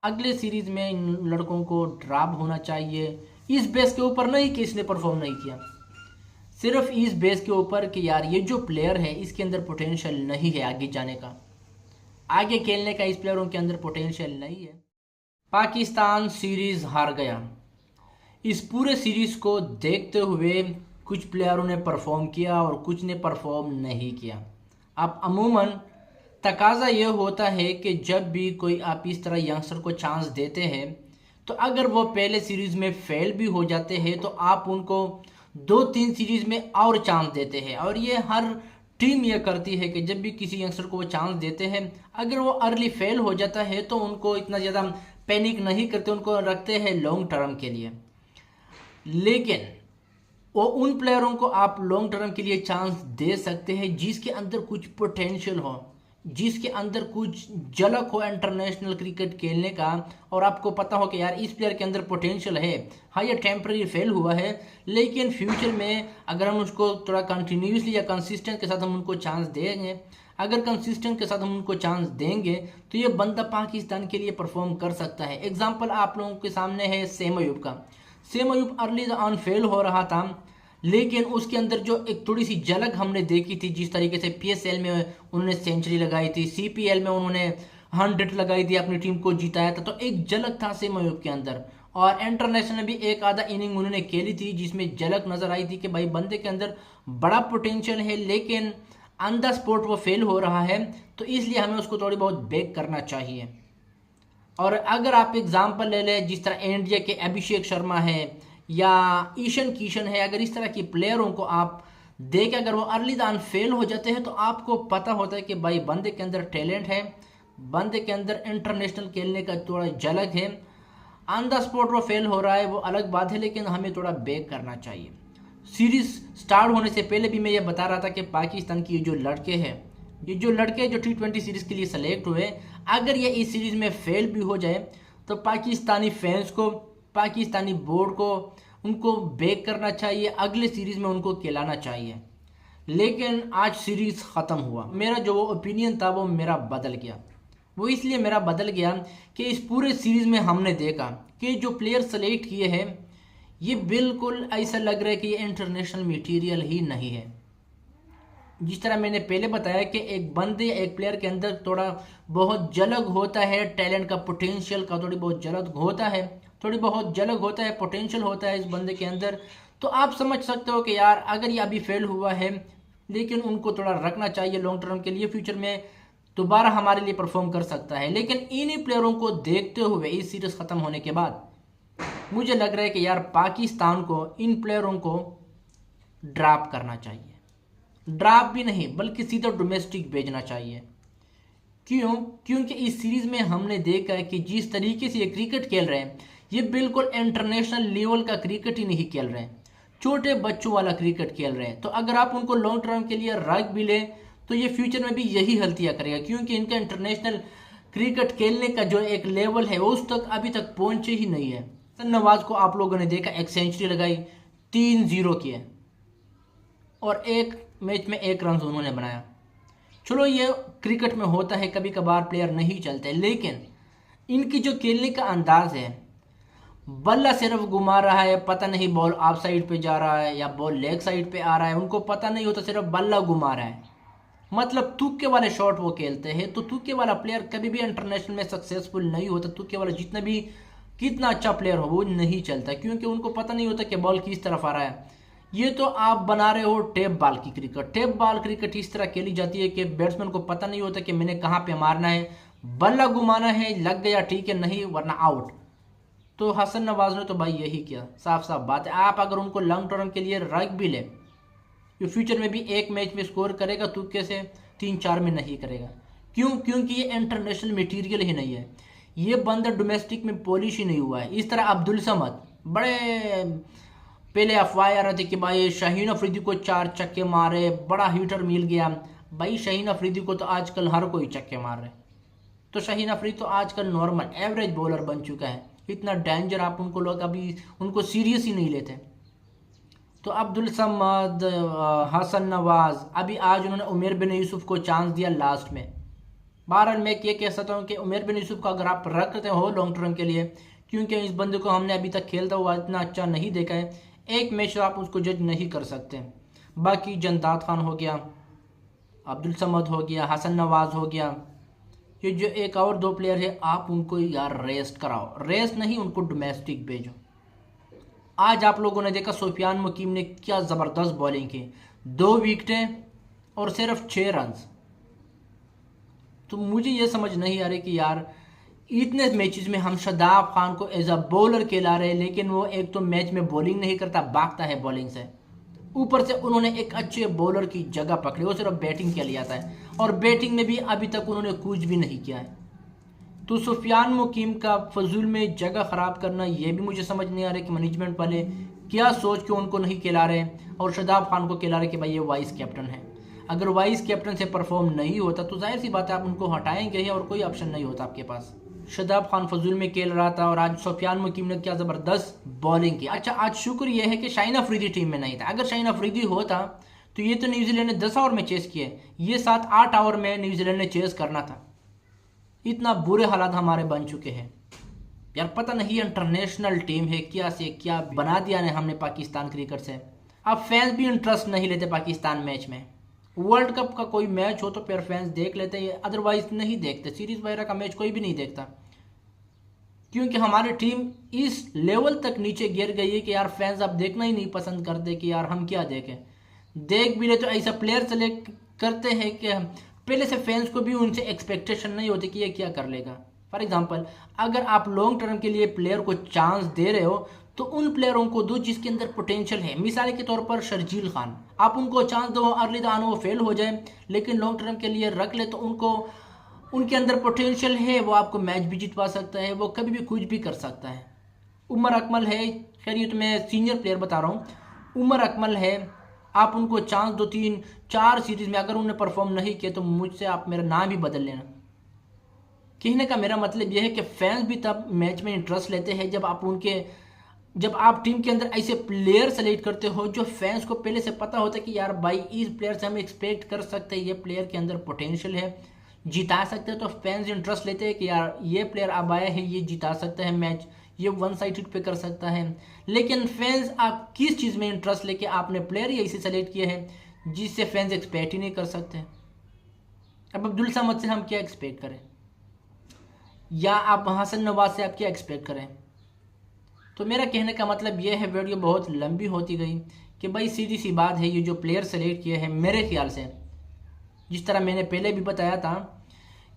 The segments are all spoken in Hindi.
अगले सीरीज में इन लड़कों को ड्रॉप होना चाहिए, इस बेस के ऊपर नहीं कि इसने परफॉर्म नहीं किया, सिर्फ इस बेस के ऊपर कि यार ये जो प्लेयर है इसके अंदर पोटेंशियल नहीं है आगे जाने का, आगे खेलने का इस प्लेयरों के अंदर पोटेंशियल नहीं है। पाकिस्तान सीरीज हार गया। इस पूरे सीरीज को देखते हुए कुछ प्लेयरों ने परफॉर्म किया और कुछ ने परफॉर्म नहीं किया। अब अमूमन तकाजा ये होता है कि जब भी कोई आप इस तरह यंगस्टर को चांस देते हैं तो अगर वो पहले सीरीज में फेल भी हो जाते हैं तो आप उनको 2-3 सीरीज में और चांस देते हैं। और ये हर टीम ये करती है कि जब भी किसी यंगस्टर को वो चांस देते हैं, अगर वो अर्ली फेल हो जाता है तो उनको इतना ज़्यादा पैनिक नहीं करते, उनको रखते हैं लॉन्ग टर्म के लिए। लेकिन वो उन प्लेयरों को आप लॉन्ग टर्म के लिए चांस दे सकते हैं जिसके अंदर कुछ पोटेंशियल हो, जिसके अंदर कुछ झलक हो इंटरनेशनल क्रिकेट खेलने का, और आपको पता हो कि यार इस प्लेयर के अंदर पोटेंशियल है। हाँ, ये टेम्पररी फेल हुआ है लेकिन फ्यूचर में अगर हम उसको थोड़ा कंटिन्यूसली या कंसिस्टेंट के साथ हम उनको चांस देंगे, अगर कंसिस्टेंट के साथ हम उनको चांस देंगे तो ये बंदा पाकिस्तान के लिए परफॉर्म कर सकता है। एग्जाम्पल आप लोगों के सामने है सेम अयूब का। Same Ayub early on fail हो रहा था लेकिन उसके अंदर जो एक थोड़ी सी झलक हमने देखी थी, जिस तरीके से पीएसएल में उन्होंने सेंचुरी लगाई थी, सीपीएल में उन्होंने 100 लगाई थी, अपनी टीम को जिताया था, तो एक झलक था सेम अयूब के अंदर। और इंटरनेशनल में भी एक आधा इनिंग उन्होंने खेली थी जिसमें झलक नजर आई थी कि भाई बंदे के अंदर बड़ा पोटेंशियल है लेकिन ऑन द स्पॉट वो फेल हो रहा है, तो इसलिए हमें उसको थोड़ी बहुत बैक करना चाहिए। और अगर आप एग्जाम्पल ले लें जिस तरह इंडिया के अभिषेक शर्मा है या ईशन किशन है, अगर इस तरह के प्लेयरों को आप देखें, अगर वो अर्ली दान फेल हो जाते हैं तो आपको पता होता है कि भाई बंदे के अंदर टैलेंट है, बंदे के अंदर इंटरनेशनल खेलने का थोड़ा झलक है। ऑन द स्पॉट वो फेल हो रहा है वो अलग बात है, लेकिन हमें थोड़ा बैक करना चाहिए। सीरीज स्टार्ट होने से पहले भी मैं ये बता रहा था कि पाकिस्तान की ये जो लड़के जो T20 सीरीज के लिए सेलेक्ट हुए, अगर ये इस सीरीज में फेल भी हो जाए तो पाकिस्तानी फैंस को, पाकिस्तानी बोर्ड को उनको बैक करना चाहिए, अगले सीरीज में उनको खिलाना चाहिए। लेकिन आज सीरीज ख़त्म हुआ, मेरा जो वो ओपिनियन था वो मेरा बदल गया। वो इसलिए मेरा बदल गया कि इस पूरे सीरीज में हमने देखा कि जो प्लेयर सेलेक्ट किए हैं ये बिल्कुल ऐसा लग रहा है कि ये इंटरनेशनल मटेरियल ही नहीं है। जिस तरह मैंने पहले बताया कि एक बंदे एक प्लेयर के अंदर थोड़ा बहुत झलक होता है, टैलेंट का, पोटेंशियल का थोड़ी बहुत झलक होता है, थोड़ी बहुत झलक होता है, पोटेंशियल होता है इस बंदे के अंदर, तो आप समझ सकते हो कि यार अगर ये अभी फेल हुआ है लेकिन उनको थोड़ा रखना चाहिए लॉन्ग टर्म के लिए, फ्यूचर में दोबारा हमारे लिए परफॉर्म कर सकता है। लेकिन इन्हीं प्लेयरों को देखते हुए इस सीरीज ख़त्म होने के बाद मुझे लग रहा है कि यार पाकिस्तान को इन प्लेयरों को ड्रॉप करना चाहिए, ड्रॉप भी नहीं बल्कि सीधा डोमेस्टिक भेजना चाहिए। क्यों? क्योंकि इस सीरीज में हमने देखा है कि जिस तरीके से ये क्रिकेट खेल रहे हैं ये बिल्कुल इंटरनेशनल लेवल का क्रिकेट ही नहीं खेल रहे हैं, छोटे बच्चों वाला क्रिकेट खेल रहे हैं। तो अगर आप उनको लॉन्ग टर्म के लिए रख भी लें तो ये फ्यूचर में भी यही गलतियां करेगा, क्योंकि इनका इंटरनेशनल क्रिकेट खेलने का जो एक लेवल है वो उस तक अभी तक पहुंचे ही नहीं है। नवाज को आप लोगों ने देखा, एक सेंचुरी लगाई, 3-0 किए और एक मैच में 1 रन उन्होंने बनाया। चलो ये क्रिकेट में होता है, कभी कभार प्लेयर नहीं चलते, लेकिन इनकी जो खेलने का अंदाज है, बल्ला सिर्फ घुमा रहा है, पता नहीं बॉल ऑफ साइड पे जा रहा है या बॉल लेग साइड पे आ रहा है, उनको पता नहीं होता, सिर्फ बल्ला घुमा रहा है। मतलब तुक्के वाले शॉट वो खेलते हैं। तो तुक्के वाला प्लेयर कभी भी इंटरनेशनल में सक्सेसफुल नहीं होता। तुक्के वाला जितना भी कितना अच्छा प्लेयर हो वो नहीं चलता, क्योंकि उनको पता नहीं होता कि बॉल किस तरफ आ रहा है। ये तो आप बना रहे हो टेप बॉल की क्रिकेट। टेप बॉल क्रिकेट इस तरह खेली जाती है कि बैट्समैन को पता नहीं होता कि मैंने कहाँ पे मारना है, बल्ला घुमाना है, लग गया ठीक है, नहीं वरना आउट। तो हसन नवाज ने तो भाई यही किया, साफ साफ बात है। आप अगर उनको लॉन्ग टर्म के लिए रख भी ले, ये फ्यूचर में भी एक मैच में स्कोर करेगा तुक्के से, 3-4 में नहीं करेगा। क्यों? क्योंकि ये इंटरनेशनल मटेरियल ही नहीं है। ये बंदा डोमेस्टिक में पॉलिश ही नहीं हुआ है। इस तरह अब्दुल समद, बड़े पहले अफवाह आ रही थी कि भाई शाहीन अफरीदी को 4 छक्के मारे, बड़ा हीटर मिल गया। भाई शाहीन अफरीदी को तो आजकल हर कोई छक्के मार रहे, तो शाहीन अफरीदी तो आजकल नॉर्मल एवरेज बॉलर बन चुका है। इतना डेंजर आप उनको लोग अभी उनको सीरियस ही नहीं लेते। तो अब्दुल समद, हसन नवाज, अभी आज उन्होंने उमेर बिन यूसुफ को चांस दिया लास्ट में, बहरहाल मैं ये कह सकता हूँ कि उमर बिन यूसुफ को अगर आप रखते हो लॉन्ग टर्म के लिए, क्योंकि इस बंदे को हमने अभी तक खेलता हुआ इतना अच्छा नहीं देखा है, एक मैच आप उसको जज नहीं कर सकते। बाकी जंदाद खान हो गया, अब्दुल समद हो गया, हसन नवाज हो गया, ये जो एक और दो प्लेयर है आप उनको यार रेस्ट कराओ, रेस्ट नहीं उनको डोमेस्टिक भेजो। आज आप लोगों ने देखा सुफियान मुकीम ने क्या ज़बरदस्त बॉलिंग की, 2 विकेटें और सिर्फ 6 रन। तो मुझे ये समझ नहीं आ रही कि यार इतने मैचेस में हम शादाब खान को एज अ बॉलर खेला रहे, लेकिन वो एक तो मैच में बॉलिंग नहीं करता, भागता है बॉलिंग से, ऊपर से उन्होंने एक अच्छे बॉलर की जगह पकड़ी, वो सिर्फ बैटिंग के लिए आता है और बैटिंग में भी अभी तक उन्होंने कुछ भी नहीं किया है। तो सुफियान मुकीम का फजूल में जगह ख़राब करना, ये भी मुझे समझ नहीं आ रहा कि मैनेजमेंट वाले क्या सोच के उनको नहीं खिला रहे और शादाब खान को खिला रहे कि भाई ये वाइस कैप्टन है। अगर वाइस कैप्टन से परफॉर्म नहीं होता तो जाहिर सी बात है आप उनको हटाएंगे ही और कोई ऑप्शन नहीं होता आपके पास। शादाब खान फजूल में खेल रहा था और आज सुफियान मुकीम ने क्या ज़बरदस्त बॉलिंग की। अच्छा, आज शुक्र यह है कि शाहीन अफरीदी टीम में नहीं था, अगर शाहीन अफरीदी होता तो ये तो न्यूजीलैंड ने 10 ओवर में चेस किए, ये 7-8 ओवर में न्यूजीलैंड ने चेस करना था। इतना बुरे हालात हमारे बन चुके हैं यार, पता नहीं इंटरनेशनल टीम है क्या से क्या बना दिया ने हमने पाकिस्तान क्रिकेट से। अब फैंस भी इंटरेस्ट नहीं लेते पाकिस्तान मैच में, वर्ल्ड कप का कोई मैच हो तो फिर फैंस देख लेते हैं, अदरवाइज नहीं देखते। सीरीज वगैरह का मैच कोई भी नहीं देखता, क्योंकि हमारी टीम इस लेवल तक नीचे गिर गई है कि यार फैंस अब देखना ही नहीं पसंद करते कि यार हम क्या देखें। देख भी ले तो ऐसा प्लेयर सेलेक्ट करते हैं कि पहले से फैंस को भी उनसे एक्सपेक्टेशन नहीं होती कि ये क्या कर लेगा। फॉर एग्जांपल, अगर आप लॉन्ग टर्म के लिए प्लेयर को चांस दे रहे हो तो उन प्लेयरों को दो जिसके अंदर पोटेंशियल है। मिसाल के तौर पर शर्जील खान, आप उनको चांस दो, अर्ली दान वो फेल हो जाए, लेकिन लॉन्ग टर्म के लिए रख ले तो उनको उनके अंदर पोटेंशियल है, वो आपको मैच भी जितवा सकता है, वो कभी भी कुछ भी कर सकता है। उमर अकमल है, खैर ये तो मैं सीनियर प्लेयर बता रहा हूँ, उमर अकमल है, आप उनको चांस दो 3-4 सीरीज में, अगर उन्होंने परफॉर्म नहीं किया तो मुझसे आप मेरा नाम भी बदल लेना। कहने का मेरा मतलब यह है कि फैंस भी तब मैच में इंटरेस्ट लेते हैं जब आप टीम के अंदर ऐसे प्लेयर सेलेक्ट करते हो जो फैंस को पहले से पता होता है कि यार भाई इस प्लेयर से हम एक्सपेक्ट कर सकते हैं, ये प्लेयर के अंदर पोटेंशियल है, जिता सकते हैं। तो फैंस इंटरेस्ट लेते हैं कि यार ये प्लेयर अब आया है, ये जिता सकता है मैच, ये वन साइडेड पे कर सकता है। लेकिन फैंस आप किस चीज़ में इंटरेस्ट लेके आपने प्लेयर ही ऐसे सेलेक्ट किए हैं जिससे फैंस एक्सपेक्ट ही नहीं कर सकते। अब अब्दुल समद से हम क्या एक्सपेक्ट करें, या आप हसन नवाज से आप क्या एक्सपेक्ट करें। तो मेरा कहने का मतलब यह है, वीडियो बहुत लंबी होती गई, कि भाई सीधी सी बात है, ये जो प्लेयर सेलेक्ट किए हैं मेरे ख्याल से, जिस तरह मैंने पहले भी बताया था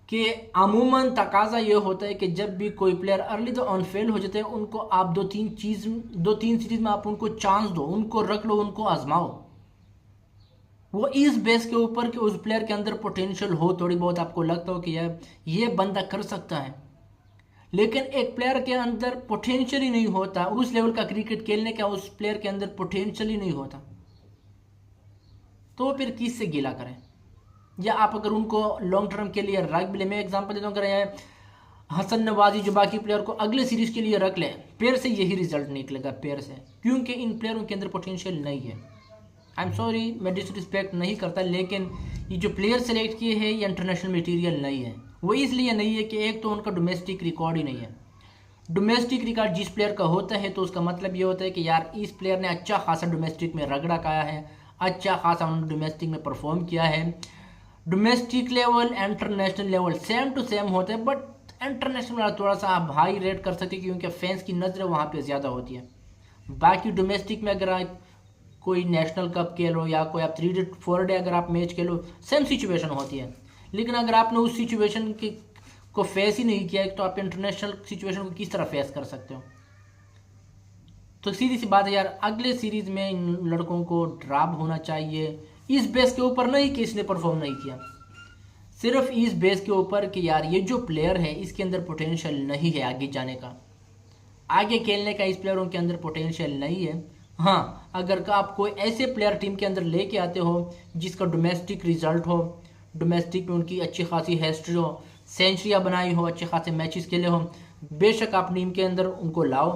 कि अमूमन तकाजा ये होता है कि जब भी कोई प्लेयर अर्ली तो ऑन फेल हो जाते हैं, उनको आप 2-3 सीरीज में आप उनको चांस दो, उनको रख लो, उनको आजमाओ। वो इस बेस के ऊपर कि उस प्लेयर के अंदर पोटेंशियल हो, थोड़ी बहुत आपको लगता हो कि यार ये बंदा कर सकता है। लेकिन एक प्लेयर के अंदर पोटेंशियल ही नहीं होता, उस लेवल का क्रिकेट खेलने का उस प्लेयर के अंदर पोटेंशियल ही नहीं होता, तो फिर किससे गिला करें। या आप अगर उनको लॉन्ग टर्म के लिए रख भी ले, मैं एग्जांपल देता हूँ, अगर हसन नवाजी जो बाकी प्लेयर को अगले सीरीज के लिए रख ले, पेयर से यही रिजल्ट निकलेगा, पेयर से, क्योंकि इन प्लेयरों के अंदर पोटेंशियल नहीं है। आई एम सॉरी, मैं डिसरिस्पेक्ट नहीं करता, लेकिन ये जो प्लेयर सेलेक्ट किए हैं ये इंटरनेशनल मटीरियल नहीं है। वो इसलिए नहीं है कि एक तो उनका डोमेस्टिक रिकॉर्ड ही नहीं है। डोमेस्टिक रिकॉर्ड जिस प्लेयर का होता है तो उसका मतलब ये होता है कि यार इस प्लेयर ने अच्छा खासा डोमेस्टिक में रगड़ा खाया है, अच्छा खासा उन्होंने डोमेस्टिक में परफॉर्म किया है। Domestic level international level same to same होते हैं, बट इंटरनेशनल वाला थोड़ा सा आप हाई रेट कर सकते हैं क्योंकि फैंस की नज़रें वहाँ पे ज़्यादा होती है। बाकी डोमेस्टिक में अगर आप कोई नेशनल कप खेलो या कोई आप 3 डे 4 डे अगर आप मैच खेलो, सेम सिचुएशन होती है। लेकिन अगर आपने उस सिचुएशन को फेस ही नहीं किया तो आप इंटरनेशनल सिचुएशन को किस तरह फेस कर सकते हो। तो सीधी सी बात है यार, अगले सीरीज में इन लड़कों को ड्रॉप होना चाहिए, इस बेस के ऊपर नहीं कि इसने परफॉर्म नहीं किया, सिर्फ इस बेस के ऊपर कि यार ये जो प्लेयर है इसके अंदर पोटेंशियल नहीं है आगे जाने का, आगे खेलने का इस प्लेयरों के अंदर पोटेंशियल नहीं है। हाँ, अगर आप कोई ऐसे प्लेयर टीम के अंदर लेके आते हो जिसका डोमेस्टिक रिजल्ट हो, डोमेस्टिक में उनकी अच्छी खासी हिस्ट्री हो, सेंचुरियाँ बनाई हो, अच्छे खासे मैचेस खेले हो, बेशक आप टीम के अंदर उनको लाओ,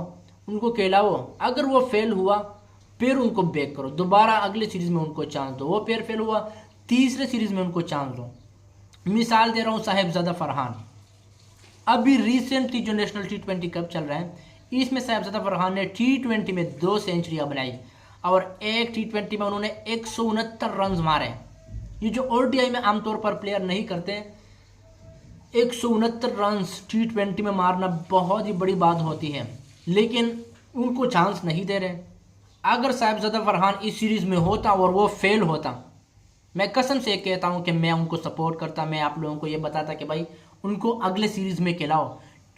उनको खिलाओ। अगर वो फेल हुआ फिर उनको बैक करो, दोबारा अगले सीरीज में उनको चांस दो। वो फिर फेल हुआ, तीसरे सीरीज में उनको चांस दो। मिसाल दे रहा हूँ साहिबजादा फरहान, अभी रिसेंटली जो नेशनल T20 कप चल रहा है इसमें साहिबजादा फरहान ने T20 में 2 सेंचुरियाँ बनाई और एक T20 में उन्होंने 169 रन मारे। ये जो ODI में आमतौर पर प्लेयर नहीं करते, 169 रन T20 में मारना बहुत ही बड़ी बात होती है, लेकिन उनको चांस नहीं दे रहे। अगर साहिबजादा फरहान इस सीरीज़ में होता और वो फेल होता, मैं कसम से कहता हूं कि मैं उनको सपोर्ट करता, मैं आप लोगों को ये बताता कि भाई उनको अगले सीरीज़ में खिलाओ,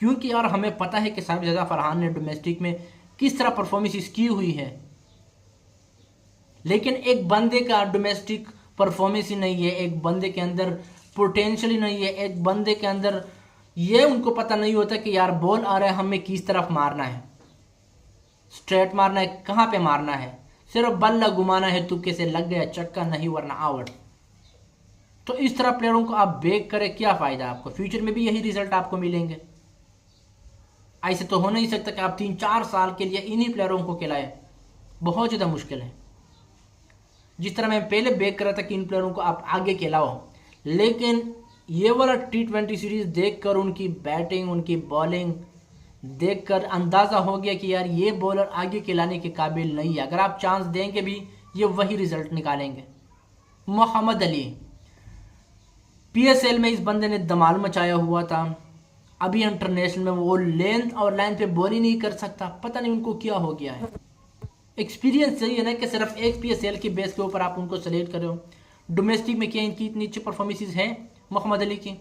क्योंकि यार हमें पता है कि साहिबजादा फरहान ने डोमेस्टिक में किस तरह परफॉर्मेंस की हुई है। लेकिन एक बंदे का डोमेस्टिक परफॉर्मेंस ही नहीं है, एक बंदे के अंदर पोटेंशियल ही नहीं है, एक बंदे के अंदर ये उनको पता नहीं होता कि यार बॉल आ रहा है, हमें किस तरफ मारना है, स्ट्रेट मारना है, कहाँ पे मारना है, सिर्फ बल्ला घुमाना है, तुक्के से लग गया चक्का, नहीं वरना आउट। तो इस तरह प्लेयरों को आप बेक करें, क्या फ़ायदा आपको, फ्यूचर में भी यही रिजल्ट आपको मिलेंगे। ऐसे तो हो नहीं सकता कि आप 3-4 साल के लिए इन्हीं प्लेयरों को खिलाएं, बहुत ज़्यादा मुश्किल है। जिस तरह मैं पहले बेक कर रहा था कि इन प्लेयरों को आप आगे खिलाओ, लेकिन ये वाला T20 सीरीज़ देखकर उनकी बैटिंग, उनकी बॉलिंग देखकर अंदाज़ा हो गया कि यार ये बॉलर आगे खिलाने के काबिल नहीं है। अगर आप चांस देंगे भी ये वही रिजल्ट निकालेंगे। मोहम्मद अली, PSL में इस बंदे ने धमाल मचाया हुआ था, अभी इंटरनेशनल में वो लेंथ और लाइन पे बॉल ही नहीं कर सकता, पता नहीं उनको क्या हो गया है। एक्सपीरियंस सही है ना कि सिर्फ एक PSL की बेस के ऊपर आप उनको सेलेक्ट कर रहे हो। डोमेस्टिक में क्या इनकी इतनी अच्छी परफॉर्मेंसेज हैं मोहम्मद अली की?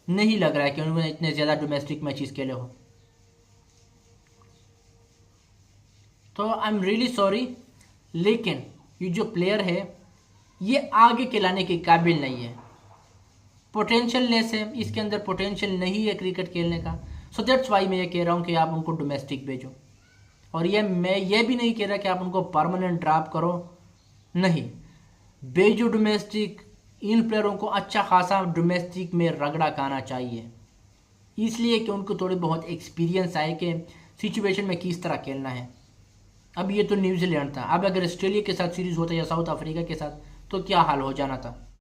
नहीं लग रहा है कि उन्होंने इतने ज़्यादा डोमेस्टिक मैचेस खेले हो। तो आई एम रियली सॉरी, लेकिन ये जो प्लेयर है ये आगे खिलाने के काबिल नहीं है, पोटेंशियल लेस है, इसके अंदर पोटेंशियल नहीं है क्रिकेट खेलने का। सो दैट्स वाई मैं ये कह रहा हूँ कि आप उनको डोमेस्टिक भेजो। और ये मैं ये भी नहीं कह रहा कि आप उनको परमानेंट ड्रॉप करो, नहीं, भेजो डोमेस्टिक। इन प्लेयरों को अच्छा खासा डोमेस्टिक में रगड़ा खाना चाहिए, इसलिए कि उनको थोड़ी बहुत एक्सपीरियंस आए कि सिचुएशन में किस तरह खेलना है। अब ये तो न्यूजीलैंड था, अब अगर ऑस्ट्रेलिया के साथ सीरीज़ होता या साउथ अफ्रीका के साथ तो क्या हाल हो जाना था।